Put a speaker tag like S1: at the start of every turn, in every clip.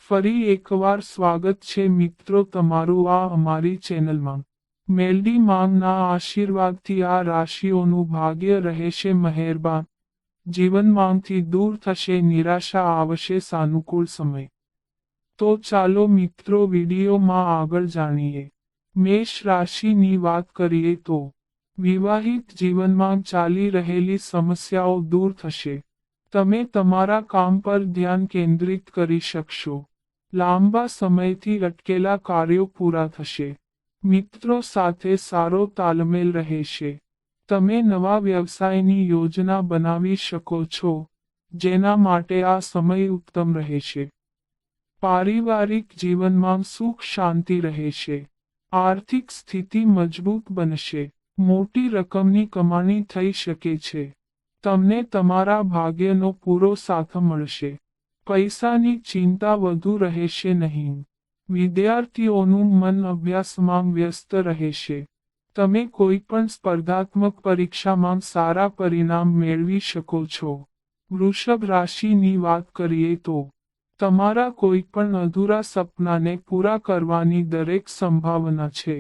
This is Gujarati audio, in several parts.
S1: ફરી એકવાર સ્વાગત છે મિત્રો તમારું આ અમારી ચેનલમાં। મેલડી માંગના આશીર્વાદથી આ રાશિઓનું ભાગ્ય રહેશે મહેરબાન। જીવનમાંથી દૂર થશે નિરાશા, આવશે સાનુકૂળ સમય। તો ચાલો મિત્રો વિડીયોમાં આગળ જાણીએ। મેષ રાશિની વાત કરીએ તો વિવાહિત જીવનમાં ચાલી રહેલી સમસ્યાઓ દૂર થશે। તમે તમારા કામ પર ધ્યાન કેન્દ્રિત કરી શકશો। લાંબા સમયથી અટકેલા કાર્યો પૂરા થશે। મિત્રો સાથે સારો તાલમેલ રહેશે। તમે નવા વ્યવસાયની યોજના બનાવી શકો છો, જેના માટે આ સમય ઉત્તમ રહેશે। પારિવારિક જીવનમાં સુખ શાંતિ રહેશે। આર્થિક સ્થિતિ મજબૂત બનશે। મોટી રકમની કમાણી થઈ શકે છે। તમને તમારા ભાગ્યનો પૂરો સાથ મળશે। પૈસાની ચિંતા વધુ રહેશે નહીં। વિદ્યાર્થીઓનું મન અભ્યાસમાં વ્યસ્ત રહેશે। તમે કોઈ પણ સ્પર્ધાત્મક પરીક્ષામાં સારા પરિણામ મેળવી શકો છો। વૃષભ રાશિની વાત કરીએ તો તમારા કોઈ પણ અધૂરા સપનાને પૂરા કરવાની દરેક સંભાવના છે।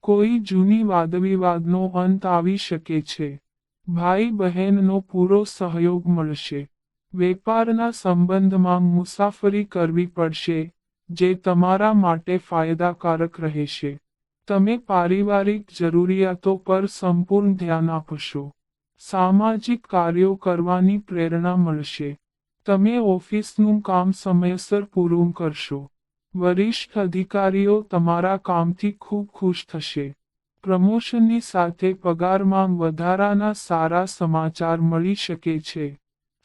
S1: કોઈ જૂની વાદવિવાદનો અંત આવી શકે છે। ભાઈ બહેનનો પૂરો સહયોગ મળશે। વેપારના સંબંધમાં મુસાફરી કરવી પડશે, જે તમારા માટે ફાયદાકારક રહેશે। તમે પારિવારિક જરૂરિયાતો પર સંપૂર્ણ ધ્યાન આપશો। સામાજિક કાર્યો કરવાની પ્રેરણા મળશે। તમે ઓફિસનું કામ સમયસર પૂરું કરશો। વરિષ્ઠ અધિકારીઓ તમારા કામથી ખૂબ ખુશ થશે। પ્રમોશનની સાથે પગારમાં વધારાના સારા સમાચાર મળી શકે છે।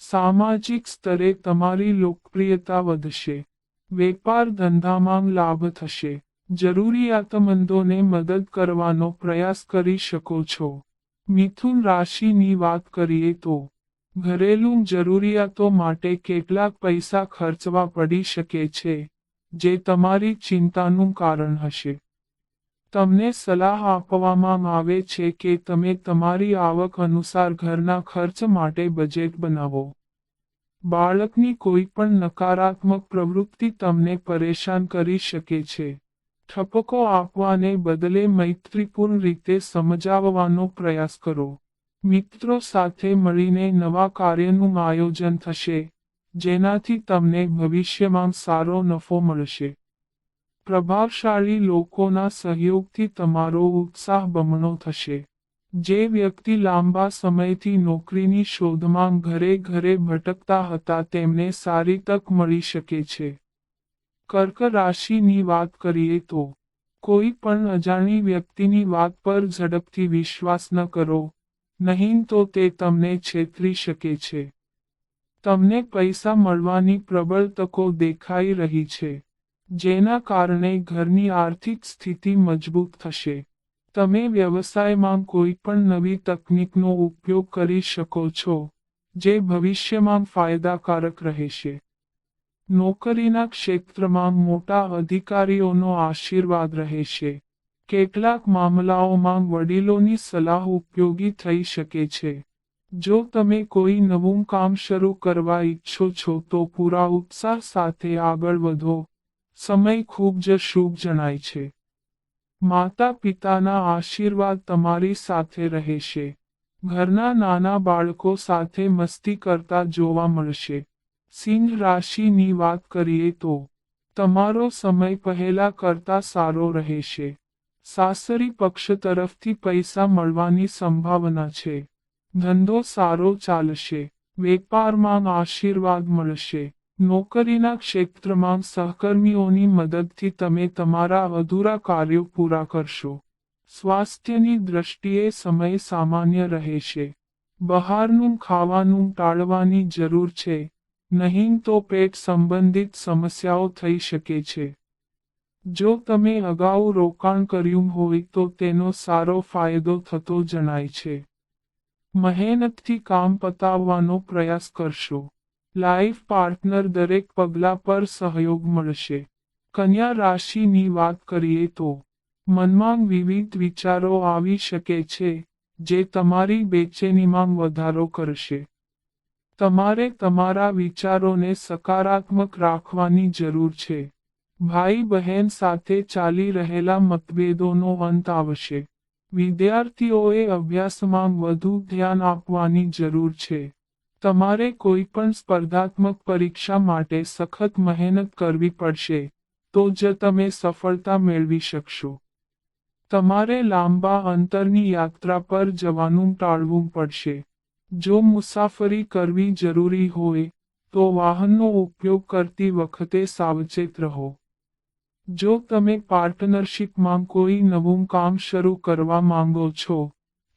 S1: સામાજિક સ્તરે તમારી લોકપ્રિયતા વધશે। વેપાર ધંધામાં લાભ થશે। જરૂરિયાતમંદોને મદદ કરવાનો પ્રયાસ કરી શકો છો। મિથુન રાશિની વાત કરીએ તો ઘરેલું જરૂરિયાતો માટે કેટલાક પૈસા ખર્ચવા પડી શકે છે, જે તમારી ચિંતાનું કારણ હશે। તમને સલાહ આપવામાં આવે છે કે તમે તમારી આવક અનુસાર ઘરના ખર્ચ માટે બજેટ બનાવો। બાળકની કોઈ પણ નકારાત્મક પ્રવૃત્તિ તમને પરેશાન કરી શકે છે। ઠપકો આપવાને બદલે મૈત્રીપૂર્ણ રીતે સમજાવવાનો પ્રયાસ કરો। મિત્રો સાથે મળીને નવા કાર્યનું આયોજન થશે, જેનાથી તમને ભવિષ્યમાં સારો નફો મળશે। પ્રભાવશાળી લોકોના સહયોગથી તમારો ઉત્સાહ બમણો થશે। જે વ્યક્તિ લાંબા સમયથી નોકરીની શોધમાં ઘરે ભટકતા હતા તેમને સારી તક મળી શકે છે। કર્ક રાશિની વાત કરીએ તો કોઈ પણ અજાણી વ્યક્તિની વાત પર ઝડપથી વિશ્વાસ ન કરો, નહીં તો તે તમને છેતરી શકે છે। તમને પૈસા મળવાની પ્રબળ તકો દેખાઈ રહી છે, જેના કારણે ઘરની આર્થિક સ્થિતિ મજબૂત થશે। તમે વ્યવસાયમાં કોઈ પણ નવી તકનીકનો ઉપયોગ કરી શકો છો, જે ભવિષ્યમાં ફાયદાકારક રહેશે। નોકરીના ક્ષેત્રમાં મોટા અધિકારીઓનો આશીર્વાદ રહેશે। કેટલાક મામલાઓમાં વડીલોની સલાહ ઉપયોગી થઈ શકે છે। જો તમે કોઈ નવું કામ શરૂ કરવા ઈચ્છો છો તો પૂરા ઉત્સાહ સાથે આગળ વધો। સમય ખૂબ જ શુભ જણાય છે। માતા પિતાના આશીર્વાદ તમારી સાથે રહેશે। ઘરના નાના બાળકો સાથે મસ્તી કરતા જોવા મળશે। સિંહ રાશિની વાત કરીએ તો તમારો સમય પહેલા કરતા સારો રહેશે। સાસરી પક્ષ તરફથી પૈસા મળવાની સંભાવના છે। ધંધો સારો ચાલશે। વેપારમાં આશીર્વાદ મળશે। નોકરીના ક્ષેત્રમાં સહકર્મીઓની મદદથી તમે તમારા અધૂરા કાર્યો પૂરા કરશો। સ્વાસ્થ્યની દ્રષ્ટિએ સમય સામાન્ય રહેશે। બહારનું ખાવાનું ટાળવાની જરૂર છે, નહીં તો પેટ સંબંધિત સમસ્યાઓ થઈ શકે છે। જો તમે અગાઉ રોકાણ કર્યું હોય તો તેનો સારો ફાયદો થતો જણાય છે। મહેનતથી કામ પતાવવાનો પ્રયાસ કરશો। લાઈફ પાર્ટનર દરેક પગલા પર સહયોગ મળશે। કન્યા રાશિની વાત કરીએ તો મનમાં વિવિધ વિચારો આવી શકે છે, જે તમારી બેચેનીમાં વધારો કરશે। તમારે તમારા વિચારોને સકારાત્મક રાખવાની જરૂર છે. ભાઈ બહેન સાથે ચાલી રહેલા મતભેદોનો અંત આવશે. વિદ્યાર્થીઓએ અભ્યાસમાં વધુ ધ્યાન આપવાની જરૂર છે. તમારે કોઈ પણ સ્પર્ધાત્મક પરીક્ષા માટે સખત મહેનત કરવી પડશે, તો જ તમે સફળતા મેળવી શકશો. તમારે લાંબા અંતરની યાત્રા પર જવાનું ટાળવું પડશે. જો મુસાફરી કરવી જરૂરી હોય, તો વાહનનો ઉપયોગ કરતી વખતે સાવચેત રહો. જો તમે પાર્ટનરશિપમાં કોઈ નવું કામ શરૂ કરવા માંગો છો,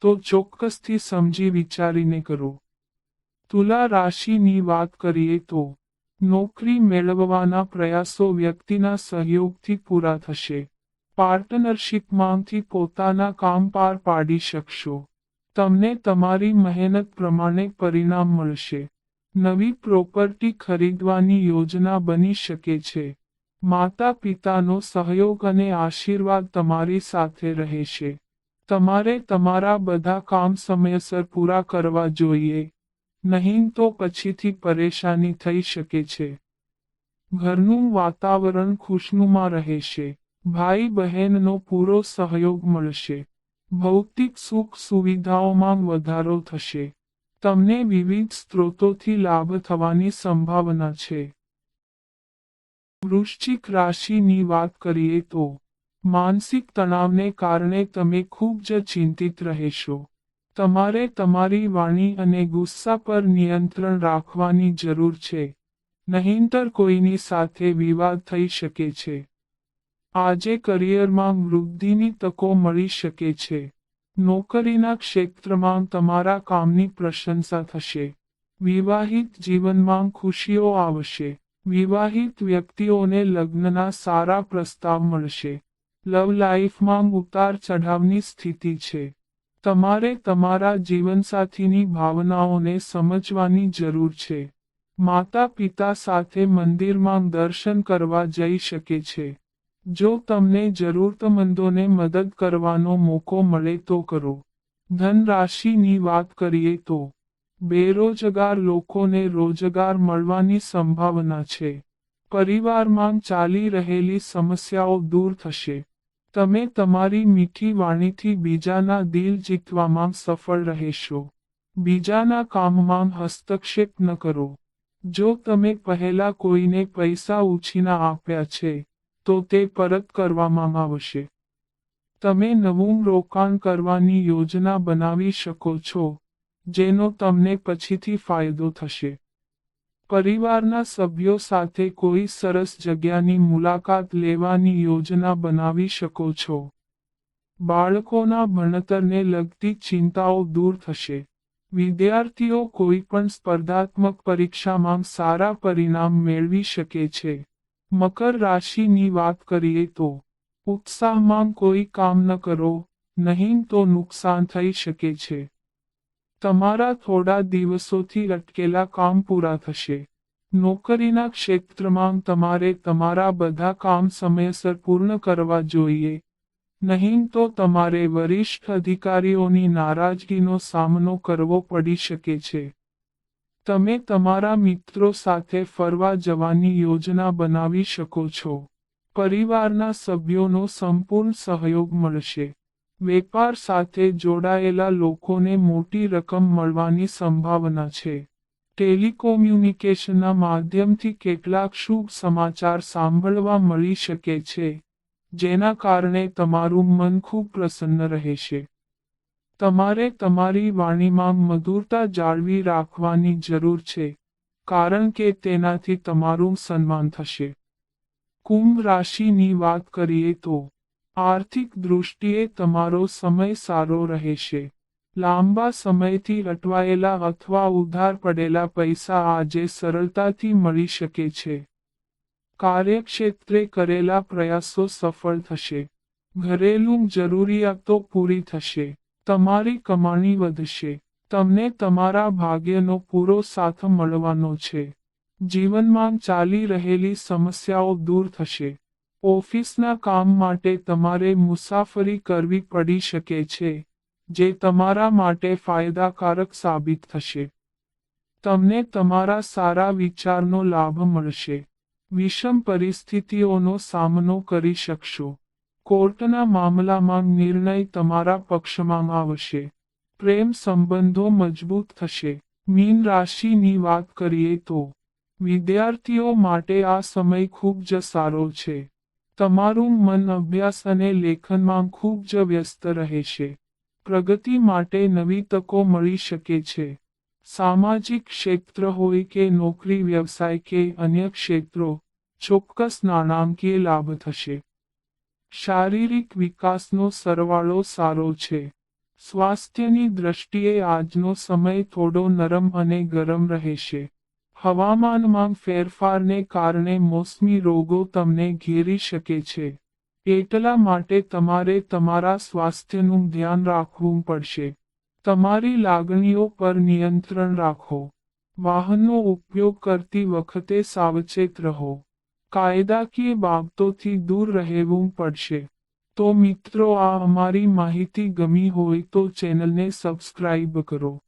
S1: તો ચોક્કસથી સમજી વિચારીને કરો. તુલા રાશિની વાત કરીએ તો, નોકરી મેળવવાના પ્રયાસો વ્યક્તિના સહયોગથી પૂરા થશે. પાર્ટનરશિપમાંથી પોતાના કામ પાર પાડી શકશો. તમને તમારી મહેનત પ્રમાણે પરિણામ મળશે. નવી પ્રોપર્ટી ખરીદવાની યોજના બની શકે છે. માતા પિતાનો સહયોગ અને આશીર્વાદ તમારી સાથે રહેશે. તમારે તમારા બધા કામ સમયસર પૂરા કરવા જોઈએ, નહીં તો પછીથી પરેશાની થઈ શકે છે. ઘરનું વાતાવરણ ખુશનુમા રહેશે. ભાઈ બહેનનો પૂરો સહયોગ મળશે. ભૌતિક સુખ સુવિધાઓમાં વધારો થશે. તમને વિવિધ સ્ત્રોતોથી લાભ થવાની સંભાવના છે. વૃશ્ચિક રાશિની વાત કરીએ તો, માનસિક તણાવને કારણે તમે ખૂબ જ ચિંતિત રહેશો. તમારે તમારી વાણી અને ગુસ્સા પર નિયંત્રણ રાખવાની જરૂર છે, નહીંતર કોઈની સાથે વિવાદ થઈ શકે છે. આજે કરિયરમાં વૃદ્ધિની તકો મળી શકે છે. નોકરીના ક્ષેત્રમાં તમારા કામની પ્રશંસા થશે. વિવાહિત જીવનમાં ખુશીઓ આવશે. વિવાહિત વ્યક્તિઓને લગ્નના સારા પ્રસ્તાવ મળશે. લવ લાઈફમાં ઉતાર ચઢાવની સ્થિતિ છે. તમારે તમારા જીવનસાથીની ભાવનાઓને સમજવાની જરૂર છે. માતા પિતા સાથે મંદિરમાં દર્શન કરવા જઈ શકે છે. જો તમને જરૂરતમંદોને મદદ કરવાનો મોકો મળે તો કરો. ધન રાશિની વાત કરીએ તો, બેરોજગાર લોકોને રોજગાર મળવાની સંભાવના છે. પરિવારમાં ચાલી રહેલી સમસ્યાઓ દૂર થશે. તમે તમારી મીઠી વાણીથી બીજાના દિલ જીતવામાં સફળ રહેશો. બીજાના કામમાં હસ્તક્ષેપ ન કરો. જો તમે પહેલા કોઈને પૈસા ઉછીના આપ્યા છે, તો તે પરત કરવામાં આવશે. તમે નવું રોકાણ કરવાની યોજના બનાવી શકો છો, જેનો તમને પછીથી ફાયદો થશે. પરિવારના સભ્યો સાથે કોઈ સરસ જગ્યાની મુલાકાત લેવાની યોજના બનાવી શકો છો. બાળકોના ભણતરને લગતી ચિંતાઓ દૂર થશે. વિદ્યાર્થીઓ કોઈ પણ સ્પર્ધાત્મક પરીક્ષામાં સારા પરિણામ મેળવી શકે છે. મકર રાશિની વાત કરીએ તો, ઉત્સાહમાં કોઈ કામ ન કરો, નહીં તો નુકસાન થઈ શકે છે. તમારા થોડા દિવસોથી અટકેલા કામ પૂરા થશે. નોકરીના ક્ષેત્રમાં તમારે તમારા બધા કામ સમયસર પૂર્ણ કરવા જોઈએ, નહીં તો તમારે વરિષ્ઠ અધિકારીઓની નારાજગીનો સામનો કરવો પડી શકે છે. તમે તમારા મિત્રો સાથે ફરવા જવાની યોજના બનાવી શકો છો. પરિવારના સભ્યોનો સંપૂર્ણ સહયોગ મળશે. વેપાર સાથે જોડાયેલા લોકોને મોટી રકમ મળવાની સંભાવના છે. ટેલિકોમ્યુનિકેશનના માધ્યમથી કેટલાક શુભ સમાચાર સાંભળવા મળી શકે છે, જેના કારણે તમારું મન ખૂબ પ્રસન્ન રહેશે. તમારે તમારી વાણીમાં મધુરતા જાળવી રાખવાની જરૂર છે, કારણ કે તેનાથી તમારું સન્માન થશે. કુંભ રાશિની વાત કરીએ તો, આર્થિક દૃષ્ટિએ તમારો સમય સારો રહેશે. લાંબા સમયથી અટવાયેલા અથવા ઉધાર પડેલા પૈસા આજે સરળતાથી મળી શકે છે. કાર્યક્ષેત્રે કરેલા પ્રયાસો સફળ થશે. ઘરેલું જરૂરિયાતો પૂરી થશે. તમારી કમાણી વધશે. તમને તમારા ભાગ્યનો પૂરો સાથ મળવાનો છે. જીવનમાં ચાલી રહેલી સમસ્યાઓ દૂર થશે. ઓફિસના કામ માટે તમારે મુસાફરી કરવી પડી શકે છે, જે તમારા માટે ફાયદાકારક સાબિત થશે. તમને તમારા સારા વિચારનો લાભ મળશે. વિષમ પરિસ્થિતિઓનો સામનો કરી શકશો. કોર્ટના મામલામાં નિર્ણય તમારા પક્ષમાં આવશે. પ્રેમ સંબંધો મજબૂત થશે. મીન રાશિની વાત કરીએ તો વિદ્યાર્થીઓ માટે આ સમય ખૂબ જ સારો છે. તમારું મન અભ્યાસ અને લેખનમાં ખૂબ જ વ્યસ્ત રહેશે. પ્રગતિ માટે નવી તકો મળી શકે છે. સામાજિક ક્ષેત્ર હોય કે નોકરી વ્યવસાય કે અન્ય ક્ષેત્રો, ચોક્કસ નાણાકીય લાભ થશે. શારીરિક વિકાસનો સરવાળો સારો છે. સ્વાસ્થ્યની દ્રષ્ટિએ આજનો સમય થોડો નરમ અને ગરમ રહેશે. હવામાનમાં ફેરફારને કારણે મોસમી રોગો તમને ઘેરી શકે છે. એટલા માટે તમારે તમારા સ્વાસ્થ્યનું ધ્યાન રાખવું પડશે. તમારી લાગણીઓ પર નિયંત્રણ રાખો. વાહનનો ઉપયોગ કરતી વખતે સાવચેત રહો. કાયદાકીય બાબતોથી દૂર રહેવું પડશે. તો મિત્રો, આ અમારી માહિતી ગમી હોય તો ચેનલને સબસ્ક્રાઇબ કરો.